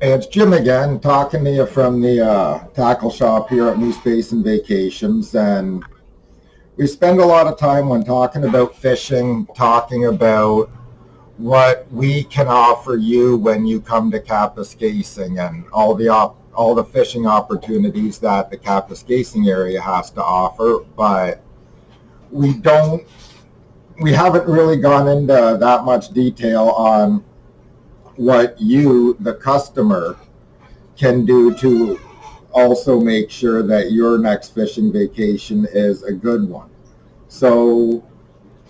Hey, it's Jim again, talking to you from the tackle shop here at Moose Basin Vacations. And we spend a lot of time when talking about fishing, talking about what we can offer you when you come to Kapuskasing and all the fishing opportunities that the Kapuskasing area has to offer. But we haven't really gone into that much detail on what you, the customer, can do to also make sure that your next fishing vacation is a good one. So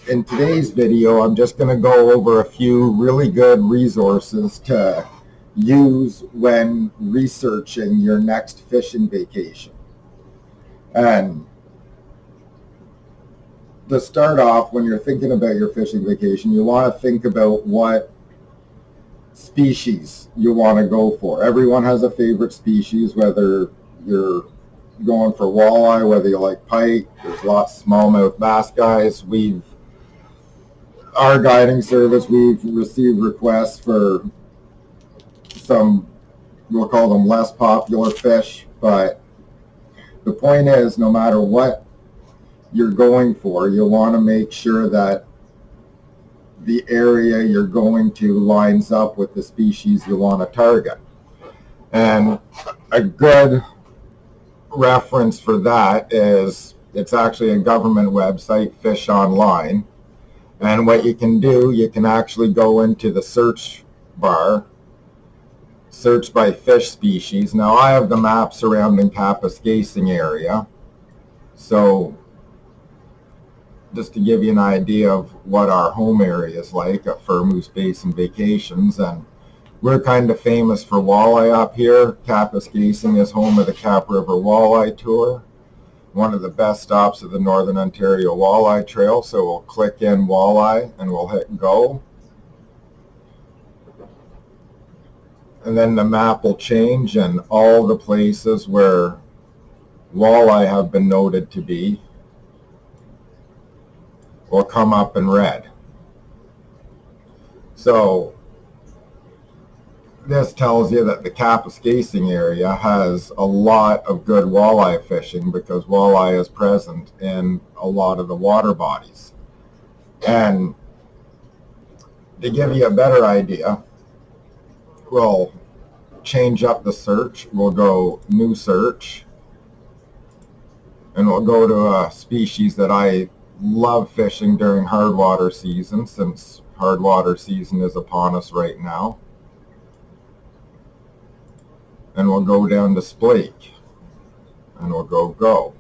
in today's video, I'm just going to go over a few really good resources to use when researching your next fishing vacation. And to start off, when you're thinking about your fishing vacation, you want to think about what species you want to go for. Everyone has a favorite species, whether you're going for walleye, whether you like pike. There's lots of smallmouth bass guys. Our guiding service, we've received requests for some, we'll call them less popular fish, but the point is, no matter what you're going for, you want to make sure that the area you're going to lines up with the species you want to target. And a good reference for that is, it's actually a government website, Fish Online. And what you can do, you can actually go into the search bar, search by fish species. Now I have the map surrounding Kapuskasing area, so just to give you an idea of what our home area is like for Moose Basin Vacations. And we're kind of famous for walleye up here. Kapuskasing is home of the Cap River Walleye Tour, one of the best stops of the Northern Ontario Walleye Trail. So we'll click in walleye and we'll hit go. And then the map will change and all the places where walleye have been noted to be will come up in red. So this tells you that the Kapuskasing area has a lot of good walleye fishing because walleye is present in a lot of the water bodies. And to give you a better idea, we'll change up the search. We'll go new search and we'll go to a species that I love fishing during hard water season, since hard water season is upon us right now. And we'll go down to splake and we'll go.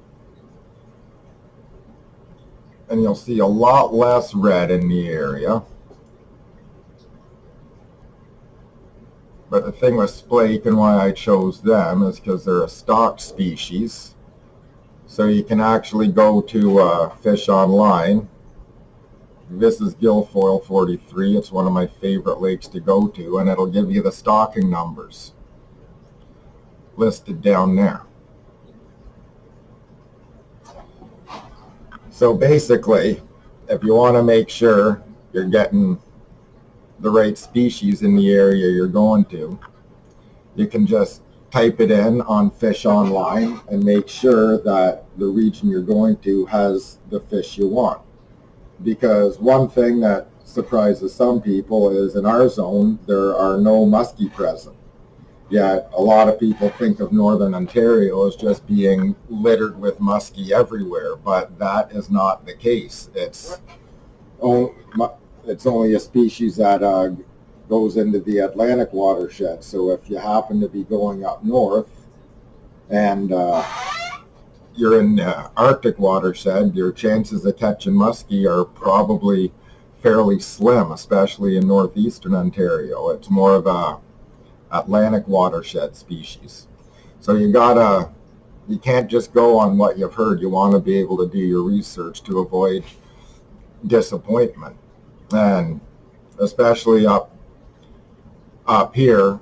And you'll see a lot less red in the area. But the thing with splake and why I chose them is because they're a stocked species. So you can actually go to Fish Online. This is Guilfoyle 43. It's one of my favorite lakes to go to, and it'll give you the stocking numbers listed down there. So basically, if you want to make sure you're getting the right species in the area you're going to, you can just type it in on Fish Online and make sure that the region you're going to has the fish you want. Because one thing that surprises some people is in our zone there are no muskie present. Yet a lot of people think of Northern Ontario as just being littered with muskie everywhere, but that is not the case. It's only a species that goes into the Atlantic watershed. So if you happen to be going up north and you're in the Arctic watershed, your chances of catching muskie are probably fairly slim, especially in northeastern Ontario. It's more of a Atlantic watershed species. So you can't just go on what you've heard. You want to be able to do your research to avoid disappointment. And especially up here,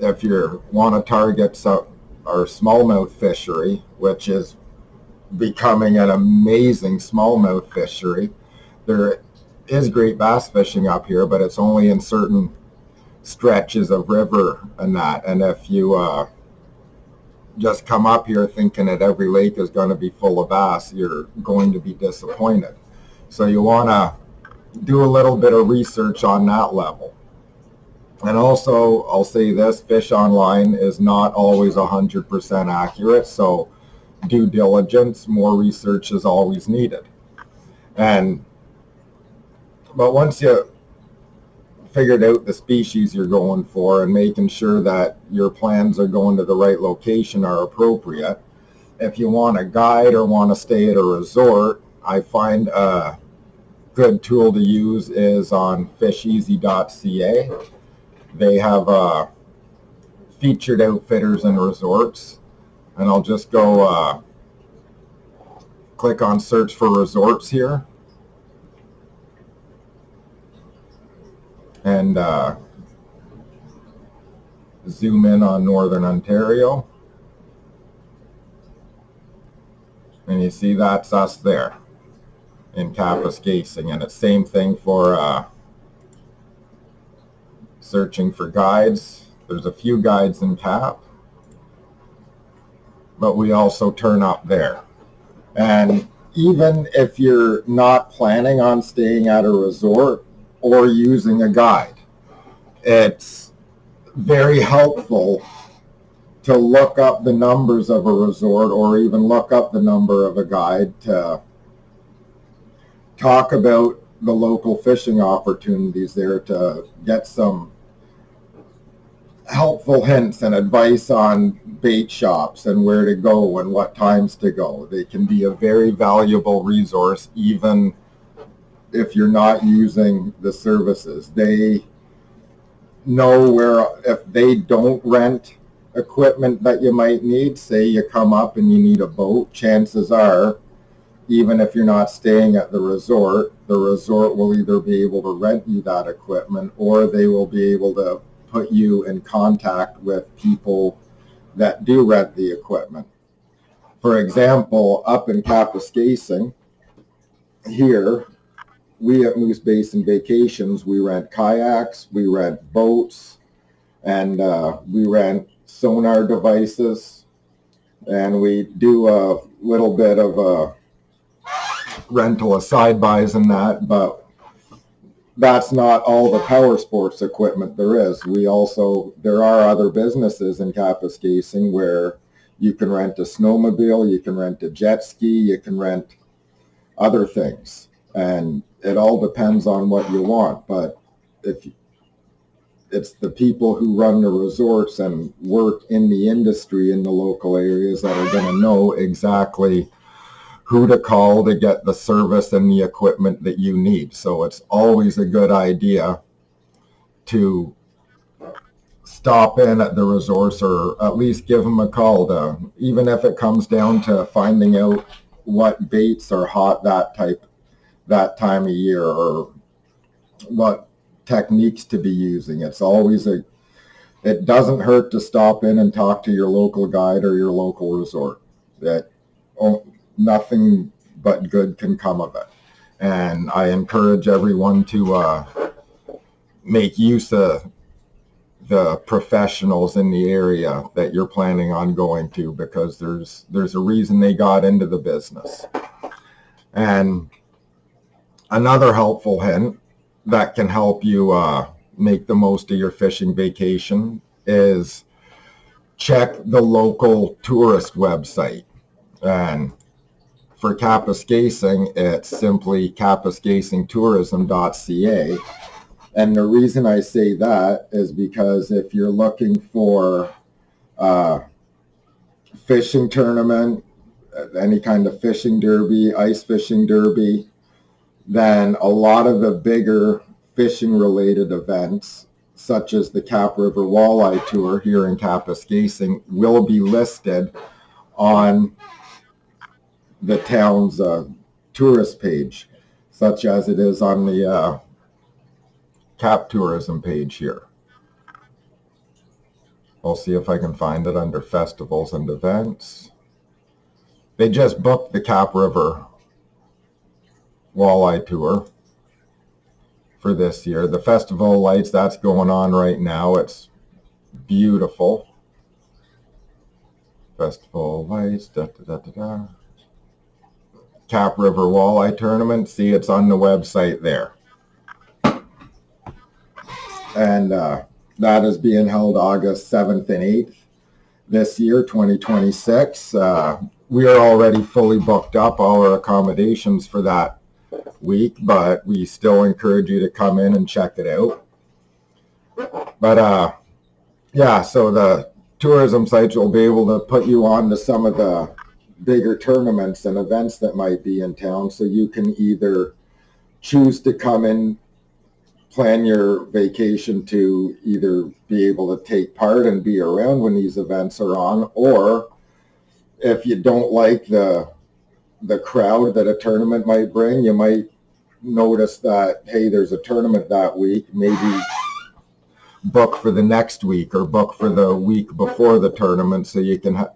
if you want to target our smallmouth fishery, which is becoming an amazing smallmouth fishery. There is great bass fishing up here, but it's only in certain stretches of river and that. And if you just come up here thinking that every lake is going to be full of bass, you're going to be disappointed. So you want to do a little bit of research on that level. And also, I'll say this, Fish Online is not always 100% accurate, so due diligence, more research is always needed. But once you figured out the species you're going for and making sure that your plans are going to the right location are appropriate, if you want a guide or want to stay at a resort, I find a good tool to use is on fisheasy.ca. They have featured outfitters and resorts, and I'll just go click on search for resorts here, and zoom in on Northern Ontario, and you see that's us there in Kapuskasing. And it's same thing for searching for guides. There's a few guides in Cap, but we also turn up there. And even if you're not planning on staying at a resort or using a guide, it's very helpful to look up the numbers of a resort or even look up the number of a guide to talk about the local fishing opportunities there, to get some helpful hints and advice on bait shops and where to go and what times to go. They can be a very valuable resource even if you're not using the services. They know where, if they don't rent equipment that you might need, say you come up and you need a boat, chances are, even if you're not staying at the resort will either be able to rent you that equipment, or they will be able to put you in contact with people that do rent the equipment. For example, up in Kapuskasing here, we at Moose Basin Vacations, we rent kayaks, we rent boats, and we rent sonar devices, and we do a little bit of a rental of side-bys and that, but that's not all the power sports equipment there is. There are other businesses in Kapuskasing where you can rent a snowmobile, you can rent a jet ski, you can rent other things, and it all depends on what you want. But if it's the people who run the resorts and work in the industry in the local areas that are going to know exactly who to call to get the service and the equipment that you need. So it's always a good idea to stop in at the resorts, or at least give them a call, to, even if it comes down to finding out what baits are hot that time of year, or what techniques to be using. It doesn't hurt to stop in and talk to your local guide or your local resort. Nothing but good can come of it. And I encourage everyone to make use of the professionals in the area that you're planning on going to, because there's a reason they got into the business. And another helpful hint that can help you make the most of your fishing vacation is check the local tourist website. And for Kapuskasing, it's simply kapuskasingtourism.ca. And the reason I say that is because if you're looking for a fishing tournament, any kind of fishing derby, ice fishing derby, then a lot of the bigger fishing related events, such as the Cap River Walleye Tour here in Kapuskasing, will be listed on the town's tourist page, such as it is on the Cap Tourism page here. I'll see if I can find it under festivals and events. They just booked the Cap River Walleye Tour. for this year. The Festival of Lights, that's going on right now. It's beautiful. Festival of Lights, Cap River Walleye Tournament. See, it's on the website there. And that is being held August 7th and 8th this year, 2026. We are already fully booked up, all our accommodations for that week, but we still encourage you to come in and check it out. But yeah, so the tourism sites will be able to put you on to some of the bigger tournaments and events that might be in town, so you can either choose to come in, plan your vacation to either be able to take part and be around when these events are on, or if you don't like the crowd that a tournament might bring, you might notice that, hey, there's a tournament that week, maybe book for the next week or book for the week before the tournament, so you can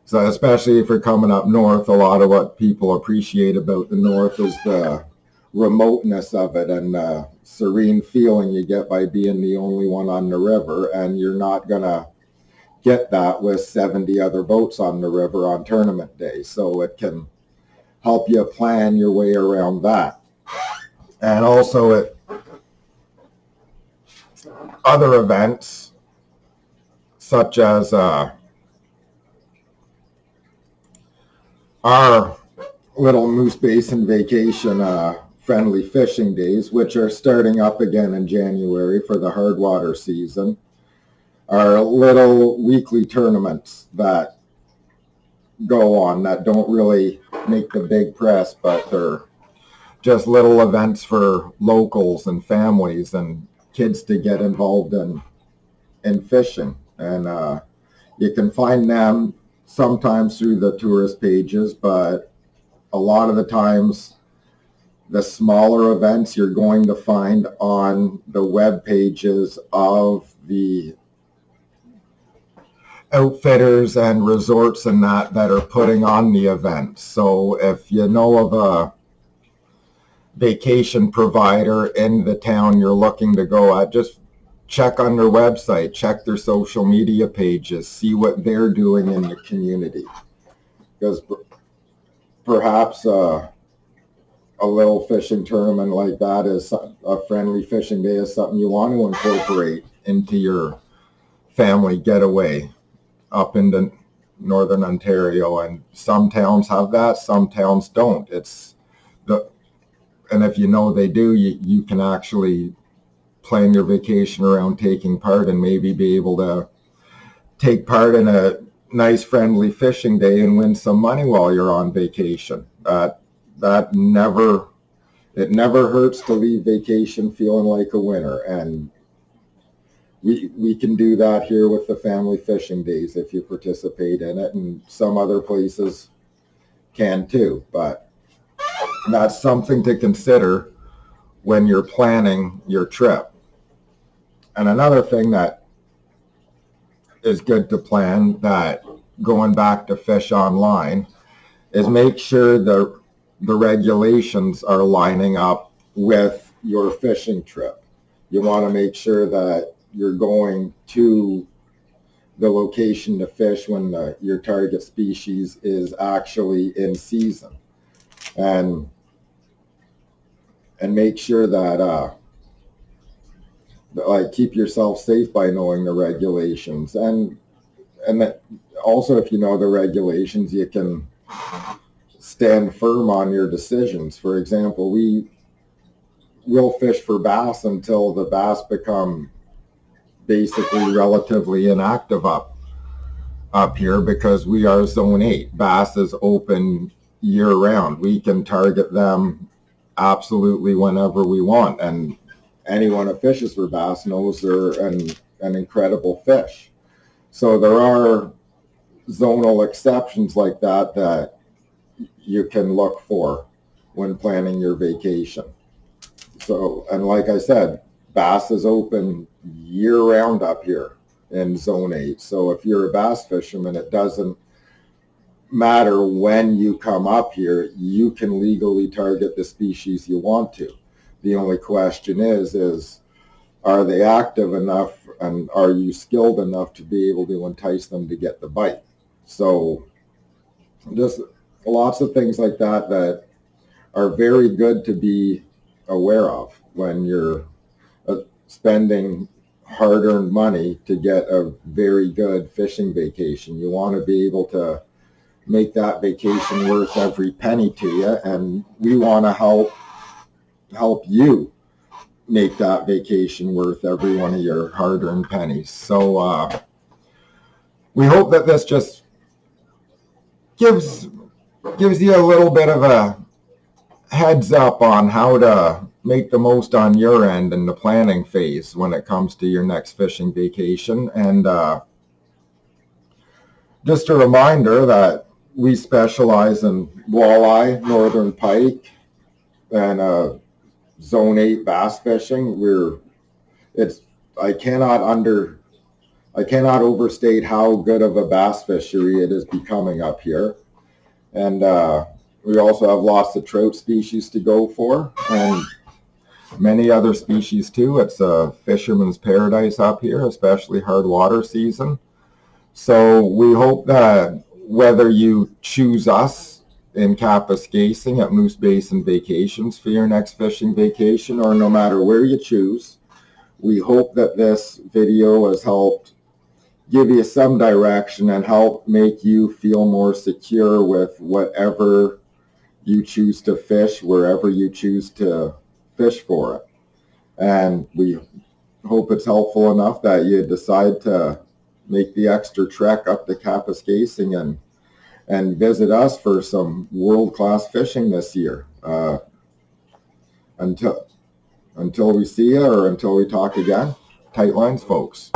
so especially if you're coming up north, a lot of what people appreciate about the north is the remoteness of it and the serene feeling you get by being the only one on the river, and you're not gonna get that with 70 other boats on the river on tournament day. So it can help you plan your way around that. And also at other events such as our little Moose Basin Vacation friendly fishing days, which are starting up again in January for the hard water season, are little weekly tournaments that go on that don't really make the big press, but they're just little events for locals and families and kids to get involved in fishing. And you can find them sometimes through the tourist pages, but a lot of the times the smaller events you're going to find on the web pages of the outfitters and resorts and that are putting on the events. So if you know of a vacation provider in the town you're looking to go at, just check on their website, check their social media pages, see what they're doing in the community. Because perhaps a little fishing tournament like that is a friendly fishing day is something you want to incorporate into your family getaway up into northern Ontario. And some towns have that, some towns don't. And if you know they do, you can actually plan your vacation around taking part and maybe be able to take part in a nice friendly fishing day and win some money while you're on vacation. It never hurts to leave vacation feeling like a winner, and we can do that here with the family fishing days if you participate in it, and some other places can too. But that's something to consider when you're planning your trip. And another thing that is good to plan, that going back to Fish Online, is make sure the regulations are lining up with your fishing trip. You want to make sure that you're going to the location to fish when your target species is actually in season, and make sure that like keep yourself safe by knowing the regulations, and that also, if you know the regulations, you can stand firm on your decisions. For example, we'll fish for bass until the bass become basically relatively inactive up here, because we are zone 8. Bass is open year round. We can target them absolutely whenever we want, and anyone that fishes for bass knows they're an incredible fish. So there are zonal exceptions like that you can look for when planning your vacation. So, and like I said, bass is open year round up here in zone 8. So if you're a bass fisherman, it doesn't matter when you come up here, you can legally target the species you want to. The only question is are they active enough and are you skilled enough to be able to entice them to get the bite? So just lots of things like that that are very good to be aware of when you're spending hard-earned money to get a very good fishing vacation. You want to be able to make that vacation worth every penny to you, and we want to help you make that vacation worth every one of your hard-earned pennies. So we hope that this just gives you a little bit of a heads up on how to make the most on your end in the planning phase when it comes to your next fishing vacation. And just a reminder that we specialize in walleye, northern pike, and zone 8 bass fishing. I cannot overstate how good of a bass fishery it is becoming up here. And we also have lots of trout species to go for, and many other species too. It's a fisherman's paradise up here, especially hard water season. So we hope that whether you choose us in Kapuskasing at Moose Basin Vacations for your next fishing vacation, or no matter where you choose, we hope that this video has helped give you some direction and help make you feel more secure with whatever you choose to fish, wherever you choose to fish for it. And we hope it's helpful enough that you decide to make the extra trek up to Kapuskasing and visit us for some world-class fishing this year. Until we see you, or until we talk again, tight lines, folks.